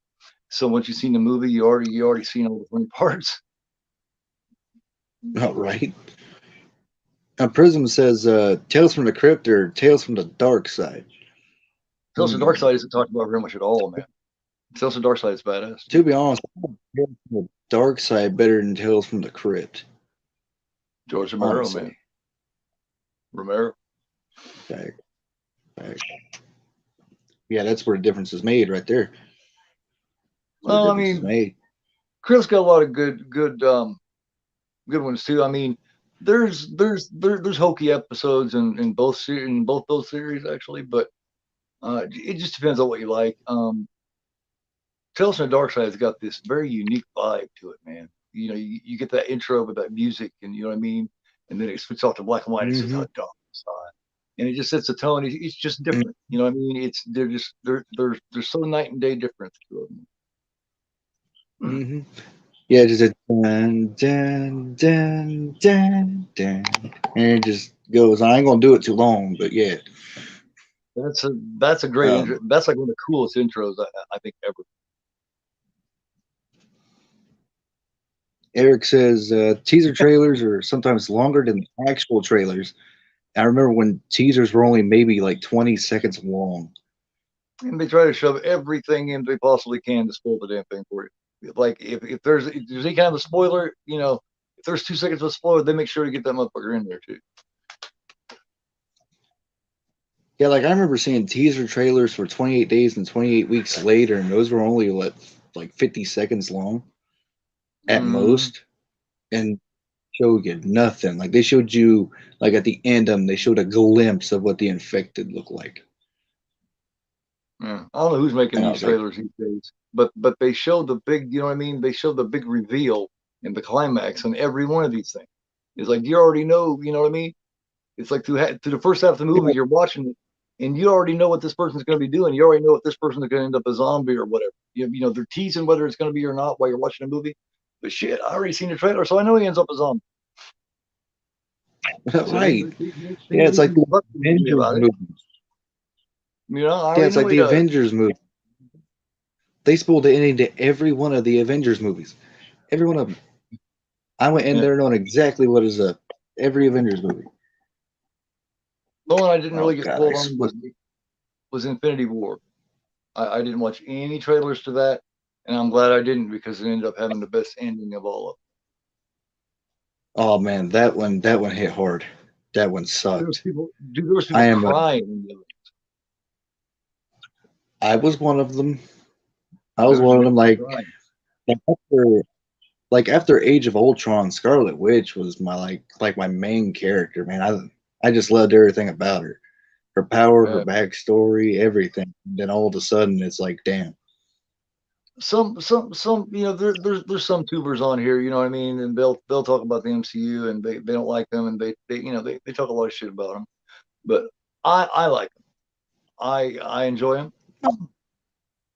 So once you've seen the movie, you already seen all the funny parts. Oh, right. Prism says Tales from the Crypt or Tales from the Dark Side. Tales from the Dark Side isn't talked about very much at all, man. Tales from the Dark Side is badass. To be honest, Tales from the Dark Side better than Tales from the Crypt. George Romero, honestly. Man. Romero. Back. Yeah, that's where the difference is made right there. Well, I mean, Crypt's got a lot of good ones too. I mean, there's hokey episodes in both those series actually, but it just depends on what you like. Tales from the Dark Side has got this very unique vibe to it, man. You get that intro with that music, and you know what I mean, and then it switches off to black and white. It's just how dark side, and it just sets the tone. It's just different, you know what I mean? They're so night and day different to them. Yeah, just a dun dun dun dun dun, and it just goes. I ain't gonna do it too long, but yeah. That's a great intro. That's like one of the coolest intros I think ever. Eric says teaser trailers are sometimes longer than the actual trailers. I remember when teasers were only maybe like 20 seconds long. And they try to shove everything in they possibly can to spoil the damn thing for you. Like if there's any kind of a spoiler, if there's 2 seconds of a spoiler, they make sure to get that motherfucker in there too. Yeah, like I remember seeing teaser trailers for 28 Days and 28 Weeks Later, and those were only like 50 seconds long at most, and showed you nothing. Like they showed you, like at the end of them, they showed a glimpse of what the infected looked like. Yeah. I don't know who's making these trailers these days, but they show the big, you know what I mean? They show the big reveal and the climax on every one of these things. It's like you already know, you know what I mean? It's like through the first half of the movie, you're watching it, and you already know what this person's going to be doing. You already know if this person's going to end up a zombie or whatever. You know, they're teasing whether it's going to be or not while you're watching a movie. But shit, I already seen the trailer, so I know he ends up a zombie. Right. Yeah, it's like the Avengers movies. Yeah, it's like the Avengers movie. They spoiled the ending to every one of the Avengers movies. Every one of them. I went in there knowing exactly what is up. Every Avengers movie. The one I didn't really get spoiled on was Infinity War. I didn't watch any trailers to that, and I'm glad I didn't because it ended up having the best ending of all of them. Oh man, that one hit hard. That one sucked. There was people crying. I was one of them. Like after Age of Ultron, Scarlet Witch was my my main character, man. I just loved everything about her. Her power, her backstory, everything. And then all of a sudden it's like, damn. Some there's some tubers on here, you know what I mean, and they'll talk about the MCU and they don't like them, and they talk a lot of shit about them, but I like them. I enjoy them.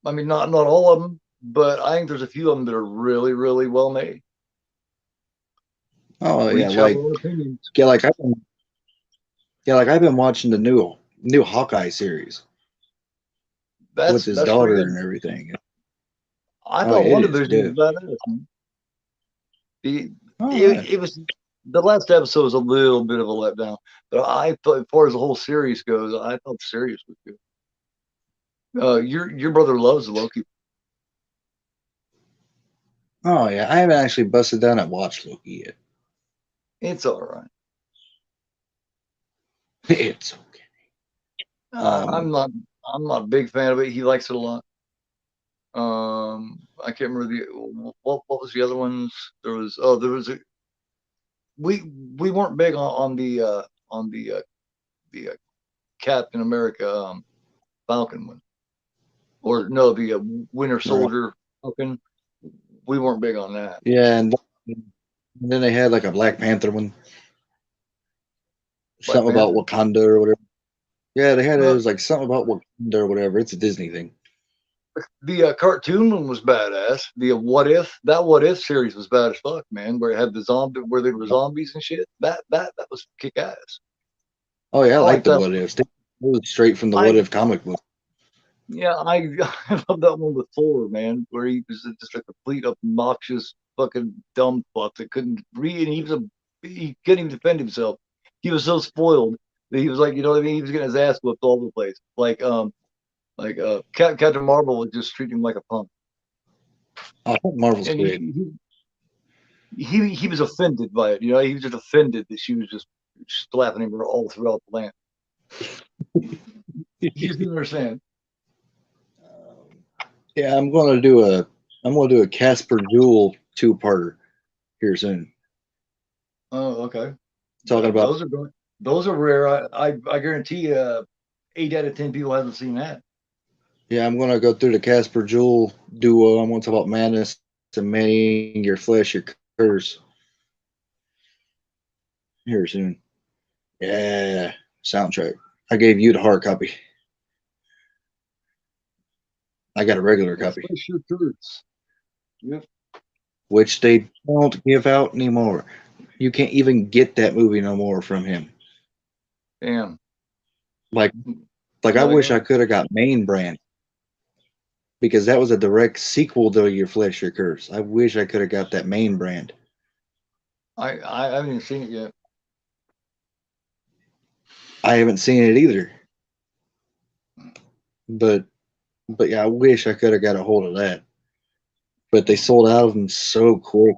I mean, not all of them, but I think there's a few of them that are really, really well made. Oh We yeah, each have like our own opinions. like I've been watching the new Hawkeye series with his That's pretty daughter good. and everything. I Oh, thought it one is division was good. badass. Man. The, Oh, nice. it was the last episode was a little bit of a letdown, but I thought as far as the whole series goes, I thought the series was good. Your brother loves Loki. Oh yeah, I haven't actually busted down and watched Loki yet. It's all right. It's okay. I'm not a big fan of it. He likes it a lot. I can't remember what was the other ones. There was we weren't big on the Captain America Falcon one, or no, the Winter Soldier Falcon. We weren't big on that. Yeah, and then they had like a Black Panther one, Black something about Panther. Wakanda or whatever. Yeah, they had it Uh, was like something about Wakanda or whatever. It's a Disney thing. the cartoon one was badass. The What If series was bad as fuck, man. Where it had the zombie, where they were zombies and shit. That was kick ass. Oh yeah, I I like like the that. What Ifs. They was straight from the I What If comic book. Yeah, I I love that one with Thor, man, where he was just a complete obnoxious fucking dumb fuck that couldn't read, and he couldn't even defend himself. He was so spoiled that he was like, you know what I mean? He was getting his ass whipped all over the place. Captain Marvel was just treating him like a punk, I think Marvel's and great. he was offended by it. You know, he was just offended that she was just slapping him all throughout the land. He just didn't understand. Yeah, I'm gonna do a Casper Jewel 2-parter here soon. Oh, okay. Talking about Those are rare. I guarantee 8 out of 10 people haven't seen that. yeah, I'm gonna go through the Casper Jewel duo. I'm gonna talk about madness and maying your flesh, your curse. Here soon. Yeah, soundtrack. I gave you the hard copy. I got a regular copy, Yep. which they don't give out anymore. You can't even get that movie no more from him. Damn. Like I wish I could have got Main Brand because that was a direct sequel to Your Flesh, Your Curse. I wish I could have got that Main Brand. I haven't even seen it yet. I haven't seen it either. But yeah, I wish I could have got a hold of that. But they sold out of them so quick,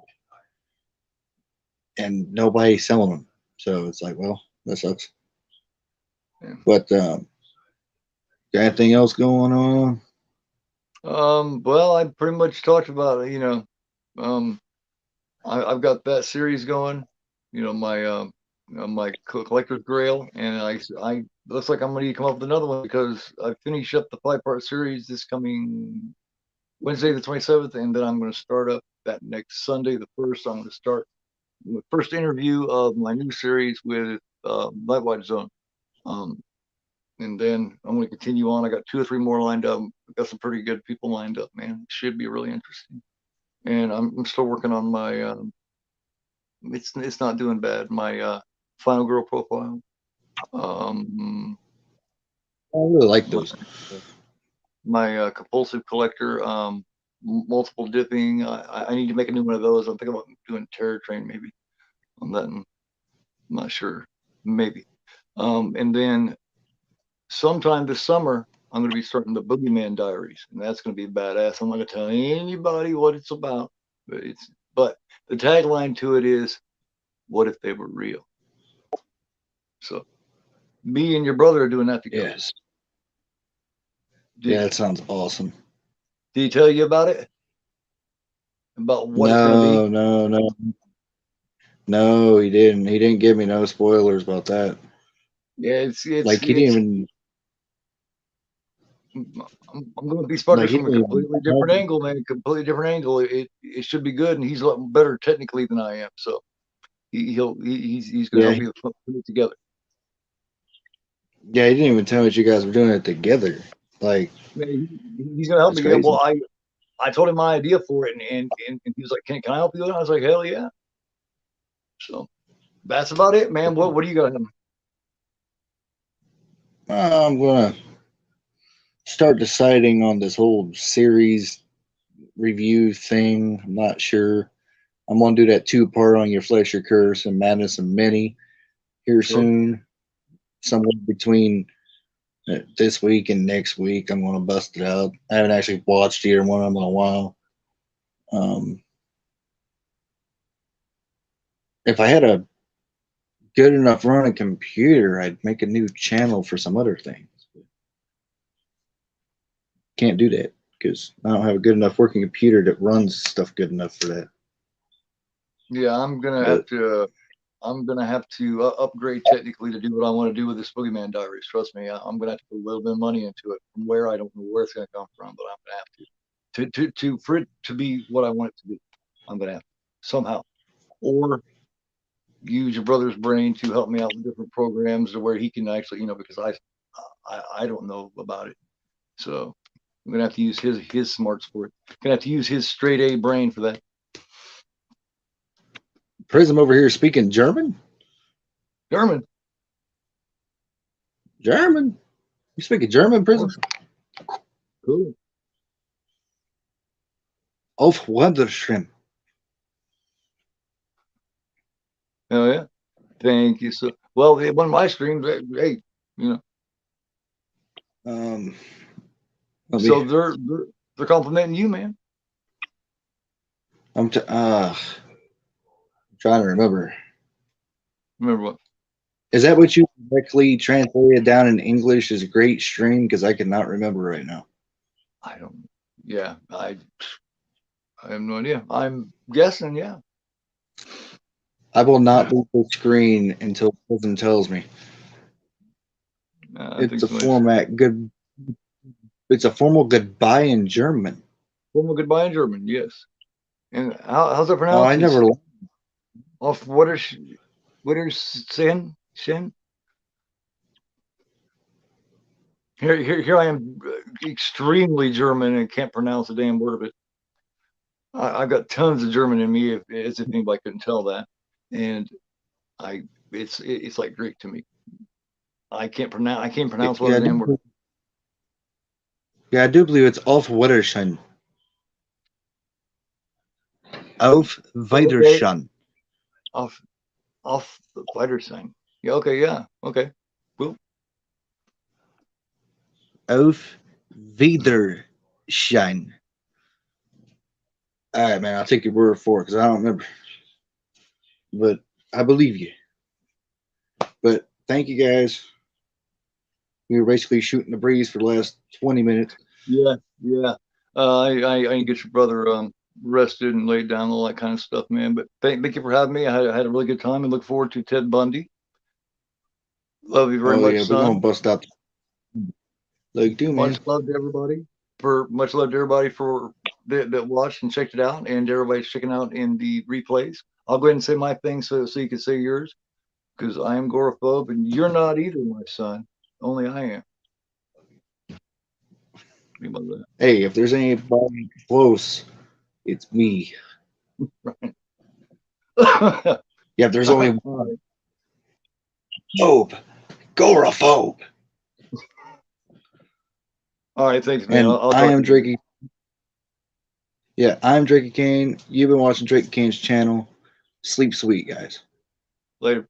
and nobody's selling them. So it's like, well, that sucks. Yeah. But got anything else going on? Well, I pretty much talked about it. You know, I've got that series going. You know, my collector's grail, and I looks like I'm going to come up with another one because I finished up the 5-part series this coming Wednesday the 27th, and then I'm going to start up that next Sunday the 1st. I'm going to start the first interview of my new series with Lightwatch Zone. And then I'm going to continue on. I got 2 or 3 more lined up. I've got some pretty good people lined up, man. It should be really interesting. And I'm still working on my. It's not doing bad. My Final Girl profile. I really like those. My compulsive collector. Multiple dipping. I need to make a new one of those. I'm thinking about doing Terror Train maybe on that. I'm not sure. Maybe. And then sometime this summer, I'm going to be starting the Boogeyman Diaries, and that's going to be badass. I'm not going to tell anybody what it's about, but the tagline to it is, "What if they were real?" So, me and your brother are doing that together. Yes. Yeah, that sounds awesome. Did he tell you about it? About what it's going to be? No, he didn't. He didn't give me no spoilers about that. Yeah, it's like he didn't even. I'm going to be starting from a completely different angle, man. Completely different angle. It should be good, and he's a lot better technically than I am. So he's going to help me put it together. Yeah, he didn't even tell me that you guys were doing it together. Like, man, he's going to help me. Well, I told him my idea for it, and he was like, "Can I help you?" And I was like, "Hell yeah!" So that's about it, man. What do you got? I'm gonna start deciding on this whole series review thing. I'm not sure. I'm gonna do that 2-part on Your Flesh, Your Curse and Madness and Many here soon. Somewhere between this week and next week, I'm gonna bust it out. I haven't actually watched either one of them in a while. If I had a good enough running computer, I'd make a new channel for some other things. Can't do that because I don't have a good enough working computer that runs stuff good enough for that. Yeah, I'm gonna have to upgrade technically to do what I want to do with this Boogeyman Diaries. Trust me, I'm gonna have to put a little bit of money into it. From where, I don't know where it's gonna come from, but I'm gonna have to for it to be what I want it to be. I'm gonna have to somehow, or use your brother's brain to help me out with different programs to where he can actually, because I don't know about it, so I'm gonna have to use his smarts for it. Gonna have to use his straight A brain for that. Prism over here speaking German? German. German? You speaking German, Prism? Cool. Auf Wiedersehen. Oh yeah. Thank you. So well, one of my streams, hey, so they're complimenting you, man. I'm trying to remember. Remember what? Is that what you directly translated down in English as a great stream? Because I cannot remember right now. I don't. Yeah, I have no idea. I'm guessing. Yeah. I will not leave the screen until Prism tells me. It's a format good. It's a formal goodbye in German. Formal goodbye in German, yes. And how's that pronounced? Oh, I never. Off what is sin? Here I am, extremely German and can't pronounce a damn word of it. I've got tons of German in me, as if anybody couldn't tell that, and it's like Greek to me. I can't pronounce one of the damn words. Yeah, I do believe it's Auf Wiedersehen. Auf Wiedersehen. Auf Wiedersehen. Yeah. Okay. Yeah. Okay. Cool. Auf Wiedersehen. All right, man. I'll take your word for it because I don't remember, but I believe you. But thank you guys. We were basically shooting the breeze for the last 20 minutes. Yeah. I get your brother rested and laid down, all that kind of stuff, man. But thank you for having me. I had a really good time and look forward to Ted Bundy. Love you very much, yeah, son. we're gonna bust out. Like, do man. Much love to everybody for that watched and checked it out, and everybody's checking out in the replays. I'll go ahead and say my thing so you can say yours, because I am gore-aphobe and you're not either, my son. Only I am. Hey, if there's anybody close, it's me. Right. Yeah, if there's only one. Gore-aphobe. All right, thanks, man. And I am Drakey. Yeah, I'm Drakey Kane. You've been watching Drakey Kane's channel. Sleep sweet, guys. Later.